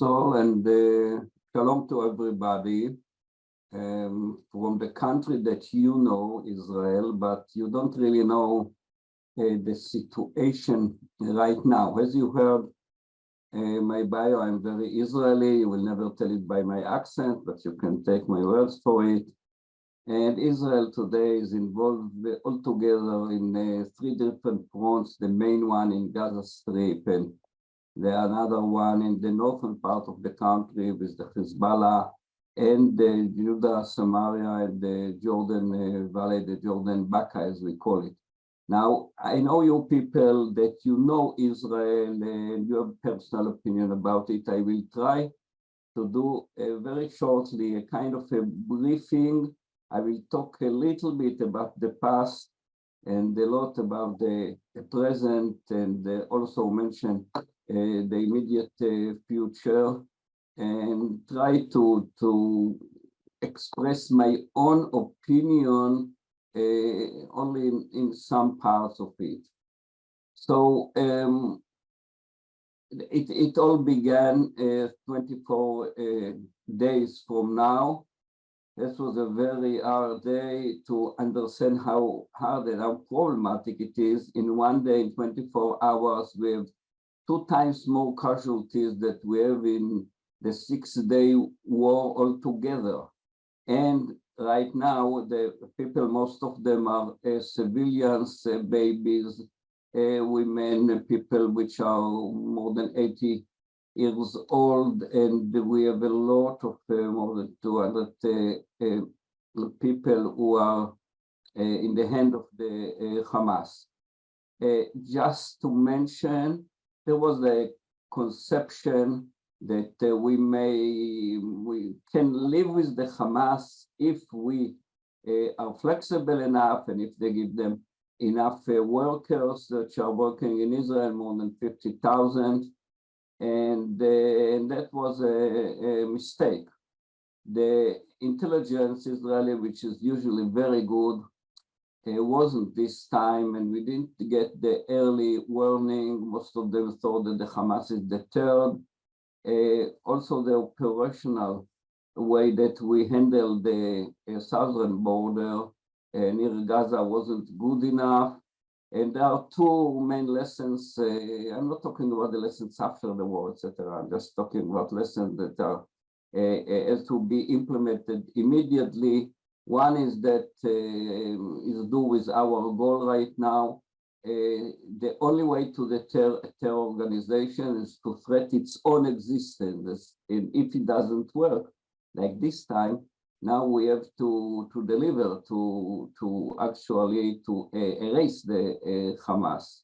also, and shalom to everybody from the country that you know, Israel, but you don't really know the situation right now. As you heard my bio, I'm very Israeli. You will never tell it by my accent, but you can take my words for it. And Israel today is involved altogether in 3 different fronts, the main one in Gaza Strip, and the another one in the northern part of the country with the Hezbollah and the Judah, Samaria, and the Jordan Valley, the Jordan Baca, as we call it. Now, I know you people that you know Israel and you have personal opinion about it. I will try to do very shortly a kind of a briefing. I will talk a little bit about the past and a lot about the present, and also mention the immediate future, and try to express my own opinion only in some parts of it. So it all began 24 days from now. This was a very hard day to understand how hard and how problematic it is. In one day, in 24 hours, we have 2 times more casualties that we have in the 6-day war altogether. And right now, the people, most of them are civilians, babies, women, people which are more than 80 years old, and we have a lot of more than 200 people who are in the hand of the Hamas. Just to mention, there was a conception that we can live with the Hamas if we are flexible enough and if they give them enough workers that are working in Israel, more than 50,000. And that was a mistake. The intelligence Israeli, which is usually very good, wasn't this time, and we didn't get the early warning. Most of them thought that the Hamas is deterred. Also, the operational way that we handled the southern border near Gaza wasn't good enough. And there are 2 main lessons. I'm not talking about the lessons after the war, etc. I'm just talking about lessons that are has to be implemented immediately. One is that is do with our goal right now. The only way to deter a terror organization is to threat its own existence. And if it doesn't work, like this time, now we have to deliver, to actually erase the Hamas.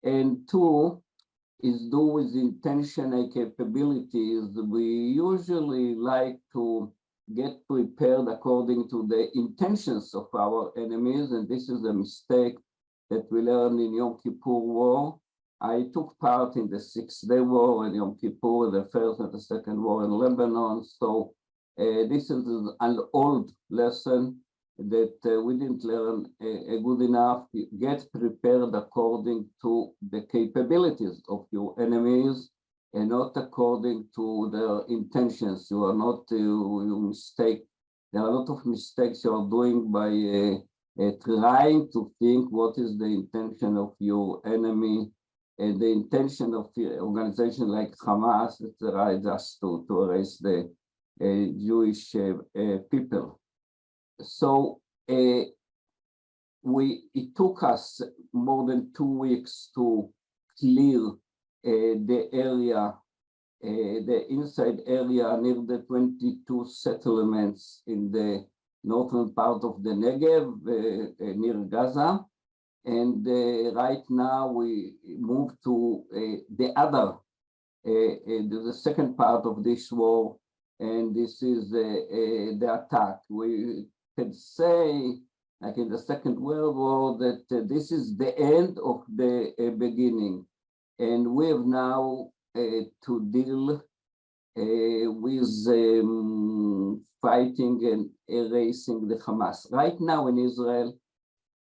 And 2 is do with intention and capabilities. We usually like to get prepared according to the intentions of our enemies, and this is a mistake that we learned in Yom Kippur War. I took part in the 6-day war in Yom Kippur, the first and the second war in Lebanon. So this is an old lesson that we didn't learn good enough. Get prepared according to the capabilities of your enemies and not according to their intentions. You are not you mistake. There are a lot of mistakes you are doing by trying to think what is the intention of your enemy, and the intention of the organization like Hamas, etc., just to erase the Jewish people. So it took us more than 2 weeks to clear the area, the inside area near the 22 settlements in the northern part of the Negev, near Gaza. And right now we move to the other, the second part of this war, and this is the attack. We can say, like in the Second World War, that this is the end of the beginning. And we have now to deal with fighting and erasing the Hamas. Right now in Israel,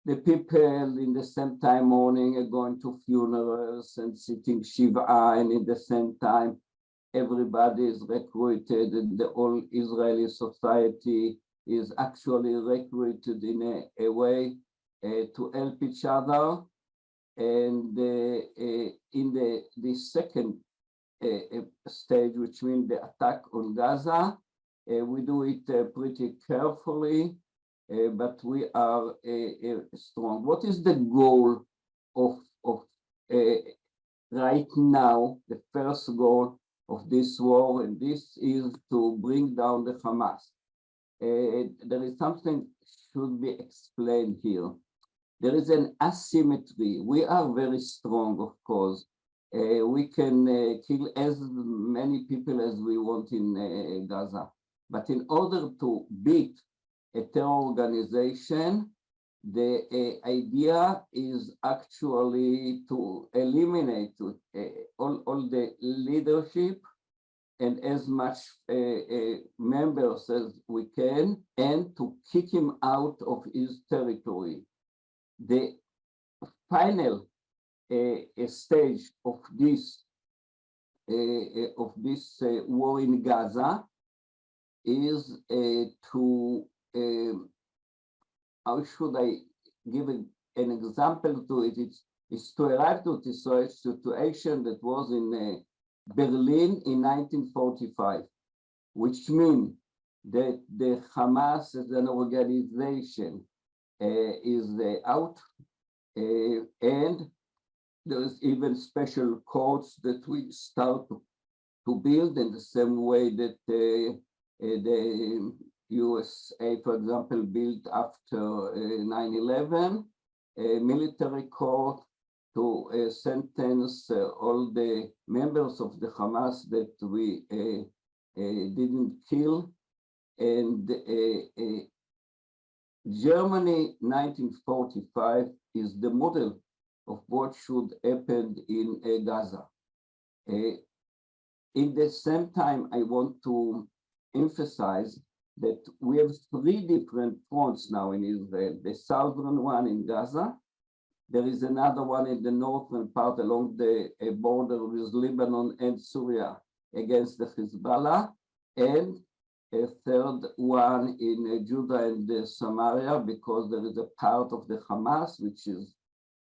the people in the same time mourning are going to funerals and sitting Shiva, and in the same time everybody is recruited, and the whole Israeli society is actually recruited in a way to help each other. And in the second stage, which means the attack on Gaza, we do it pretty carefully, but we are strong. What is the goal of right now? The first goal of this war, and this is to bring down the Hamas. There is something should be explained here. There is an asymmetry. We are very strong, of course. We can kill as many people as we want in Gaza. But in order to beat a terror organization, the idea is actually to eliminate all the leadership and as much members as we can, and to kick him out of his territory. The final stage of this war in Gaza is to how should I give an example to it? It's to arrive to this situation that was in Berlin in 1945, which means that the Hamas as an organization is out, and there's even special codes that we start to build in the same way that the USA, for example, built after 9/11, a military court to sentence all the members of the Hamas that we didn't kill. And Germany 1945 is the model of what should happen in Gaza. In the same time, I want to emphasize that we have three different fronts now in Israel. The southern one in Gaza, there is another one in the northern part along the border with Lebanon and Syria against the Hezbollah, and a third one in Judah and Samaria, because there is a part of the Hamas which is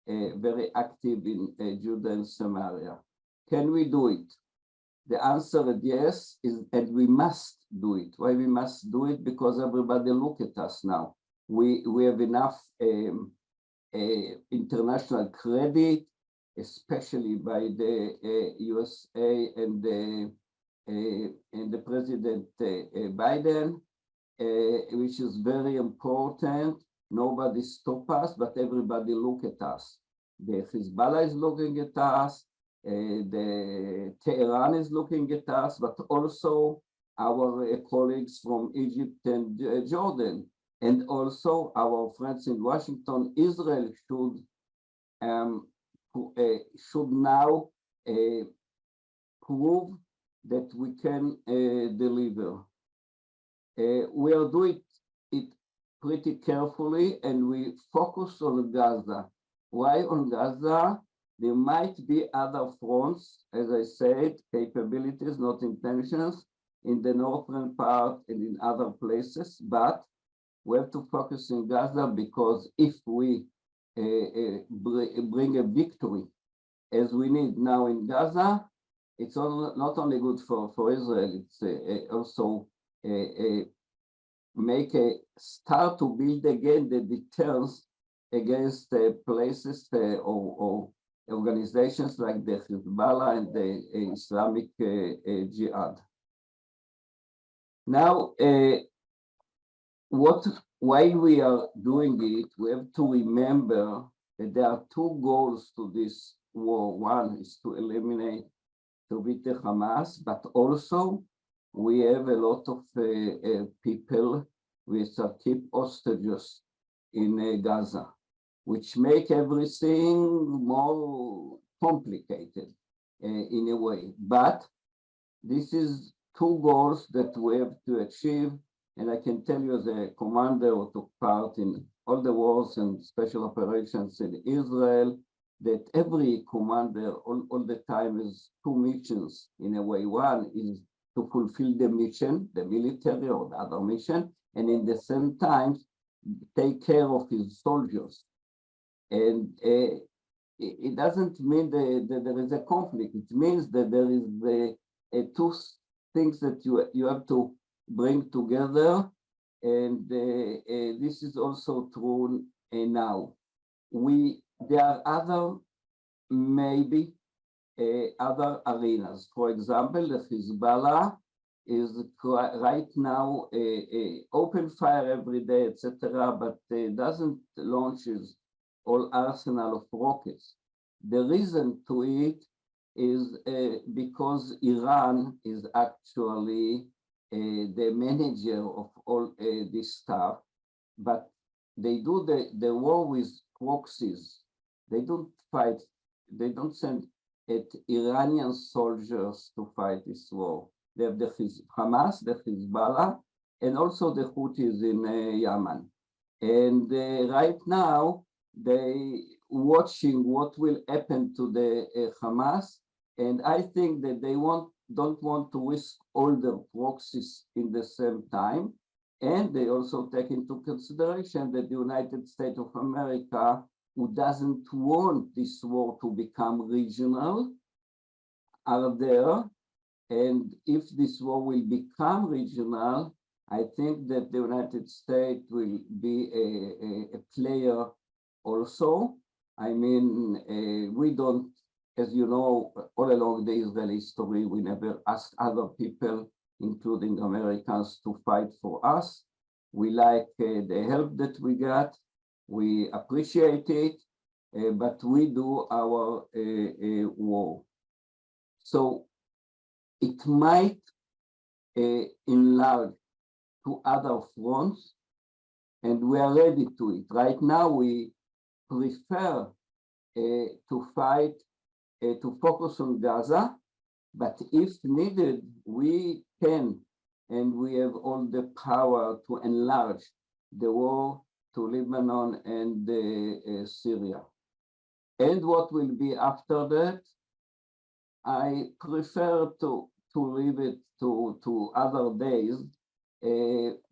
very active in Judah and Samaria. Can we do it? The answer is yes, and we must do it. Why we must do it? Because everybody look at us now. We have enough international credit, especially by the USA and the President Biden, which is very important. Nobody stop us, but everybody look at us. The Hezbollah is looking at us, the Tehran is looking at us, but also our colleagues from Egypt and Jordan, and also our friends in Washington. Israel should now prove that we can deliver. We are doing it pretty carefully, and we focus on Gaza. Why on Gaza? There might be other fronts, as I said, capabilities, not intentions, in the northern part and in other places, but we have to focus in Gaza, because if we bring a victory, as we need now in Gaza, it's not only good for Israel, it's also make a start to build again the deterrence against places or organizations like the Hezbollah and the Islamic Jihad. Now, why we are doing it, we have to remember that there are two goals to this war. One is to eliminate, to beat the Hamas, but also we have a lot of people with keep hostages in Gaza, which make everything more complicated in a way. But this is two goals that we have to achieve. And I can tell you, as a commander who took part in all the wars and special operations in Israel, that every commander all the time has two missions in a way. One is to fulfill the mission, the military or the other mission, and in the same time, take care of his soldiers. And it doesn't mean that there is a conflict. It means that there is two things that you have to bring together. And this is also true now. There are other, maybe other arenas. For example, the Hezbollah is right now open fire every day, etc., but doesn't launches all arsenal of rockets. The reason to it is because Iran is actually the manager of all this stuff, but they do the war with proxies. They don't fight, they don't send Iranian soldiers to fight this war. They have the Hamas, the Hezbollah, and also the Houthis in Yemen. And right now, they watching what will happen to the Hamas. And I think that they don't want to risk all their proxies in the same time. And they also take into consideration that the United States of America, who doesn't want this war to become regional, are there. And if this war will become regional, I think that the United States will be a player also. I mean, we don't, as you know, all along the Israeli history, we never asked other people, including Americans, to fight for us. We like the help that we got. We appreciate it, but we do our war. So it might enlarge to other fronts, and we are ready to it. Right now, we prefer to fight, to focus on Gaza, but if needed, we can, and we have all the power to enlarge the war to Lebanon and Syria. And what will be after that? I prefer to leave it to other days,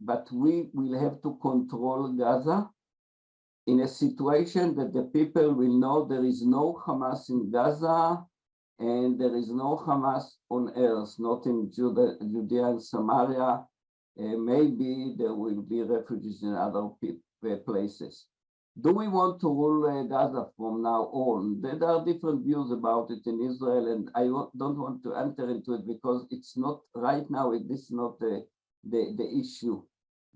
but we will have to control Gaza in a situation that the people will know there is no Hamas in Gaza and there is no Hamas on earth, not in Judea and Samaria. Maybe there will be refugees in other places. Do we want to rule Gaza from now on? There are different views about it in Israel, and I don't want to enter into it because it's not right now. This is not the issue.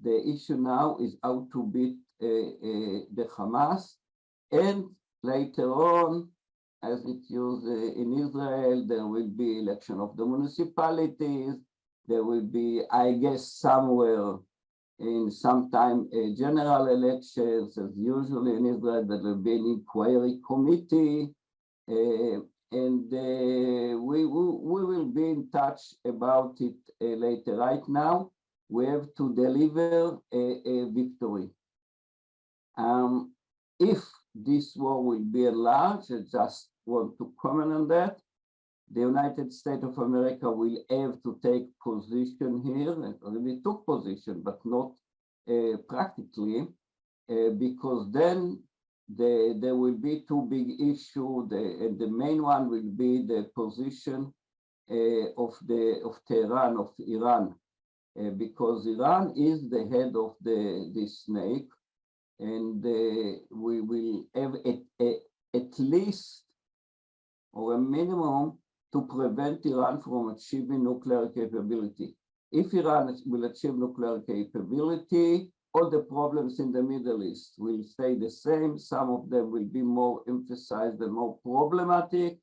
The issue now is how to beat the Hamas, and later on, as it's used in Israel, there will be election of the municipalities. There will be, I guess, somewhere in some time general elections, as usually in Israel. There will be an inquiry committee, and we will be in touch about it later. Right now, we have to deliver a victory. If this war will be enlarged, I just want to comment on that. The United States of America will have to take position here, and already took position, but not practically, because then there will be two big issues, and the main one will be the position of Tehran, of Iran, because Iran is the head of the snake, and we will have at least, or a minimum, to prevent Iran from achieving nuclear capability. If Iran will achieve nuclear capability, all the problems in the Middle East will stay the same. Some of them will be more emphasized and more problematic.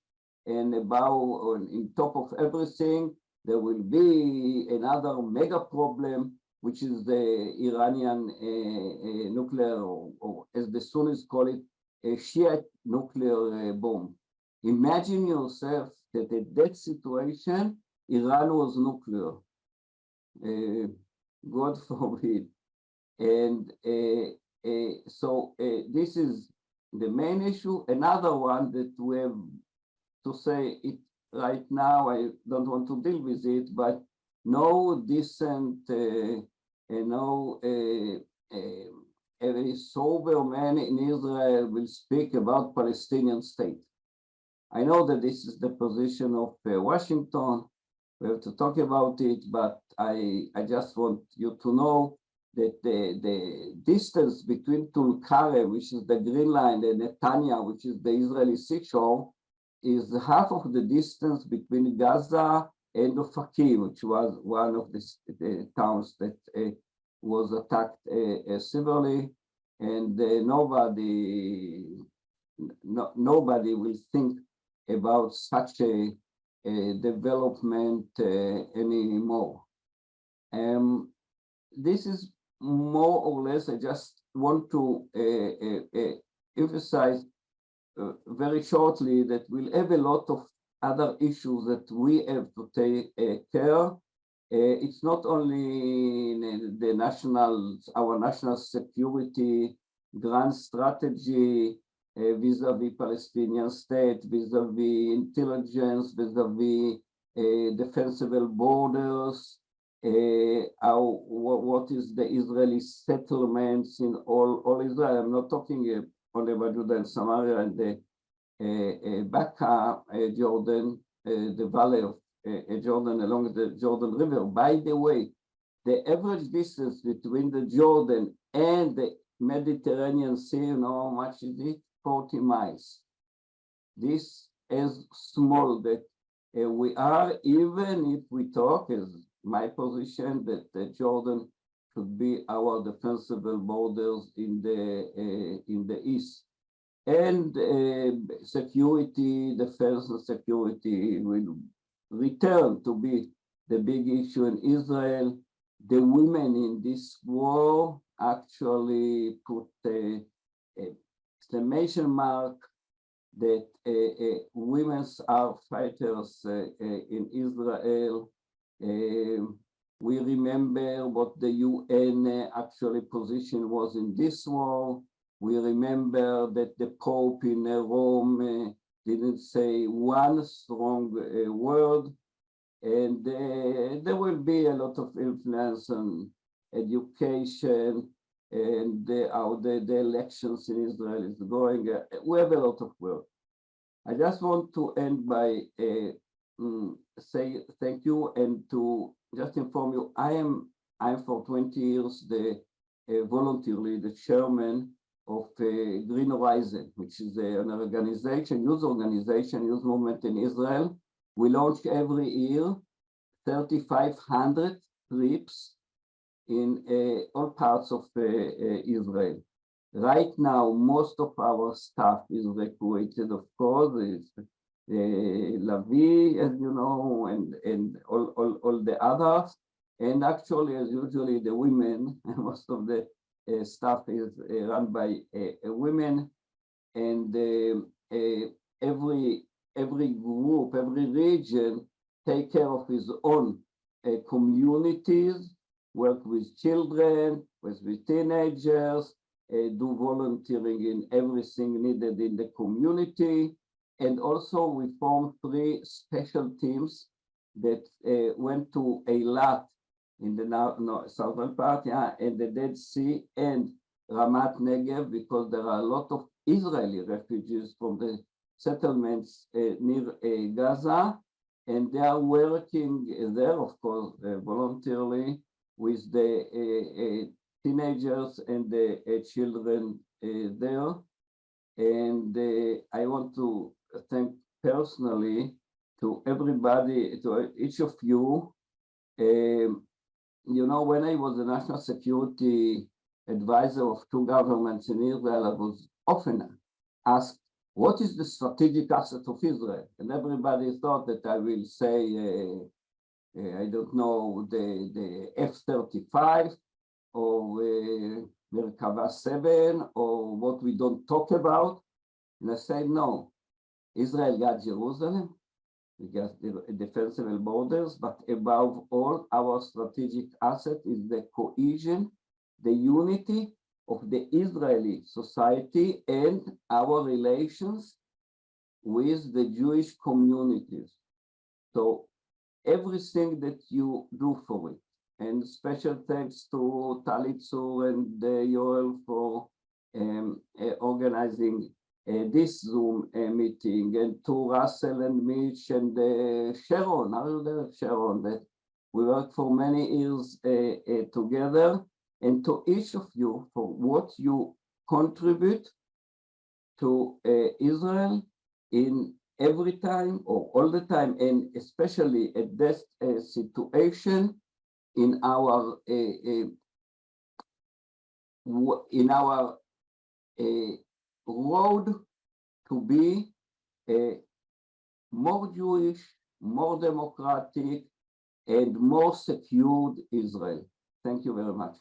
And on top of everything, there will be another mega problem, which is the Iranian nuclear, or as the Sunnis call it, a Shiite nuclear bomb. Imagine yourself that at that situation, Iran was nuclear. God forbid. And so this is the main issue. Another one that we have to say it right now, I don't want to deal with it, but no decent, no a very sober man in Israel will speak about Palestinian state. I know that this is the position of Washington. We have to talk about it, but I just want you to know that the distance between Tulkarem, which is the Green Line, and Netanya, which is the Israeli seashore, is half of the distance between Gaza and Ofakim, which was one of the towns that was attacked severely, and nobody will think about such a development anymore. This is more or less, I just want to emphasize very shortly that we'll have a lot of other issues that we have to take care. It's not only our national security grand strategy vis-a-vis Palestinian state, vis-a-vis intelligence, vis-a-vis defensible borders, what is the Israeli settlements in all Israel. I'm not talking only about Judah and Samaria and the Bekaa, Jordan, the valley of Jordan along the Jordan River. By the way, the average distance between the Jordan and the Mediterranean Sea, you know how much is it? 40 miles. This is small that we are, even if we talk, as my position, that Jordan should be our defensible borders in the east. And security, defense and security will return to be the big issue in Israel. The women in this war actually put an exclamation mark that women are fighters in Israel. We remember what the UN actually position was in this war. We remember that the Pope in Rome didn't say one strong word, and there will be a lot of influence on education and how the elections in Israel is going. We have a lot of work. I just want to end by say thank you and to just inform you, I'm for 20 years the voluntarily the chairman of Green Horizon, which is an organization, youth movement in Israel. We launch every year 3,500 trips in all parts of Israel. Right now, most of our staff is recruited, of course, is Lavi, as you know, and all the others. And actually, as usually, the women, most of the staff is run by women, and every group, every region take care of his own communities, work with children, with teenagers, do volunteering in everything needed in the community. And also we formed 3 special teams that went to Eilat in the southern part, and the Dead Sea and Ramat Negev, because there are a lot of Israeli refugees from the settlements near Gaza, and they are working there, of course, voluntarily with the teenagers and the children there. And I want to thank personally to everybody, to each of you. You know, when I was the national security advisor of 2 governments in Israel, I was often asked, what is the strategic asset of Israel? And everybody thought that I will say, I don't know, the F-35 or Merkava 7 or what we don't talk about. And I said, no, Israel got Jerusalem, we got the defensible borders, but above all, our strategic asset is the cohesion, the unity, of the Israeli society and our relations with the Jewish communities. So everything that you do for it. And special thanks to Talit Sur and Yoel for organizing this Zoom meeting, and to Russell and Mitch and Sharon. How are you there, Sharon? That we worked for many years together, and to each of you for what you contribute to Israel in every time or all the time, and especially at this situation in our road to be a more Jewish, more democratic, and more secured Israel. Thank you very much.